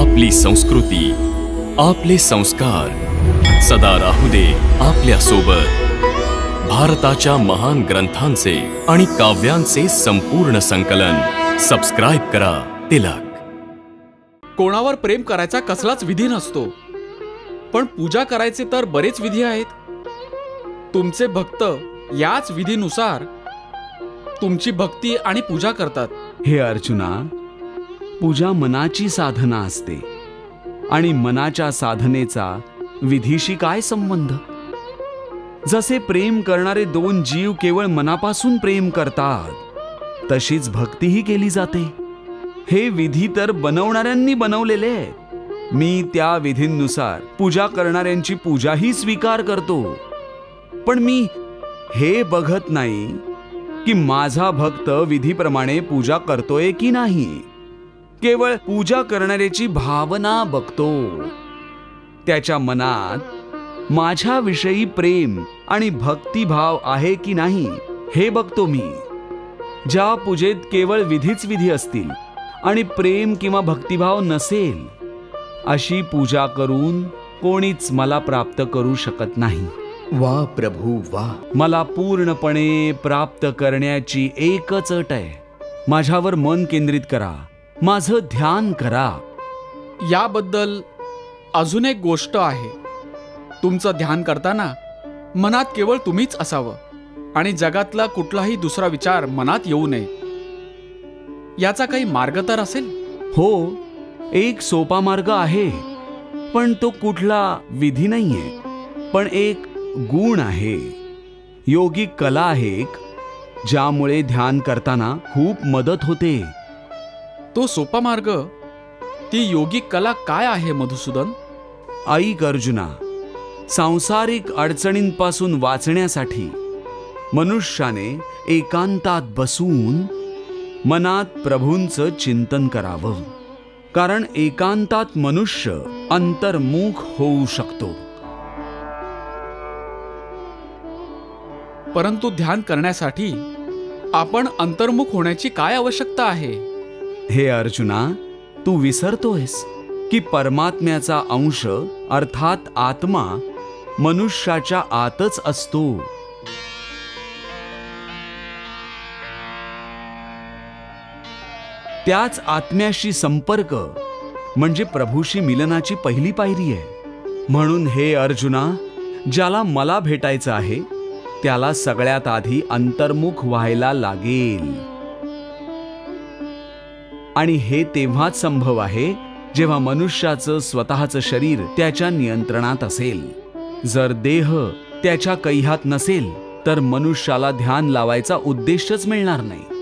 आपली संस्कृती, आपले संस्कार सदा राहू दे आपल्या सोबत. भारताच्या महान ग्रंथांचे आणि काव्यांचे संपूर्ण संकलन. सबस्क्राइब करा तिलक. कोणावर प्रेम करायचा कसलाच विधी नसतो, पण पूजा करायचे तर बरेच विधी आहेत. तुमचे भक्त याच विधीनुसार तुमची भक्ती आणि पूजा करतात. हे अर्जुना, पूजा मनाची साधना असते आणि मनाच्या साधनेचा विधीशी काय संबंध? जसे प्रेम करणारे दोन जीव केवळ मनापासून प्रेम करतात, तशीच भक्तीही केली जाते. हे विधी तर बनवणाऱ्यांनी बनवलेले आहेत. मी त्या विधींनुसार पूजा करणाऱ्यांची पूजाही स्वीकार करतो, पण मी हे बघत नाही की माझा भक्त विधीप्रमाणे पूजा करतोय की नाही. केवळ पूजा करणाऱ्याची भावना बघतो. त्याच्या मनात माझ्याविषयी प्रेम आणि भक्तिभाव आहे की नाही हे बघतो मी. ज्या पूजेत केवळ विधीच विधी असतील आणि प्रेम किंवा भक्तिभाव नसेल, अशी पूजा करून कोणीच मला प्राप्त करू शकत नाही. वा प्रभू वा. मला पूर्णपणे प्राप्त करण्याची एकच अट आहे. माझ्यावर मन केंद्रित करा, माझं ध्यान करा. याबद्दल अजून एक गोष्ट आहे. तुमचं ध्यान करताना मनात केवळ तुम्हीच असावं आणि जगातला कुठलाही दुसरा विचार मनात येऊ नये. याचा काही मार्ग तर असेल? हो, एक सोपा मार्ग आहे, पण तो कुठला विधी नाहीये, पण एक गुण आहे. योगिक कला आहे एक, ज्यामुळे ध्यान करताना खूप मदत होते. तो सोपा मार्ग, ती योगिक कला काय आहे मधुसूदन? ऐक अर्जुना, सांसारिक अडचणींपासून वाचण्यासाठी मनुष्याने एकांतात बसून मनात प्रभूंचं चिंतन करावं. कारण एकांतात मनुष्य अंतर्मुख होऊ शकतो. परंतु ध्यान करण्यासाठी आपण अंतर्मुख होण्याची काय आवश्यकता आहे? हे अर्जुना, तू विसरतोयस की परमात्म्याचा अंश अर्थात आत्मा मनुष्याच्या आतच असतो. त्याच आत्म्याशी संपर्क म्हणजे प्रभूशी मिलनाची पहिली पायरी आहे. म्हणून हे अर्जुना, ज्याला मला भेटायचं आहे त्याला सगळ्यात आधी अंतर्मुख व्हायला लागेल. आणि हे तेव्हाच संभव आहे जेव्हा मनुष्याचं स्वतःचं शरीर त्याच्या नियंत्रणात असेल. जर देह त्याच्या कैहात नसेल तर मनुष्याला ध्यान लावायचा उद्देशच मिळणार नाही.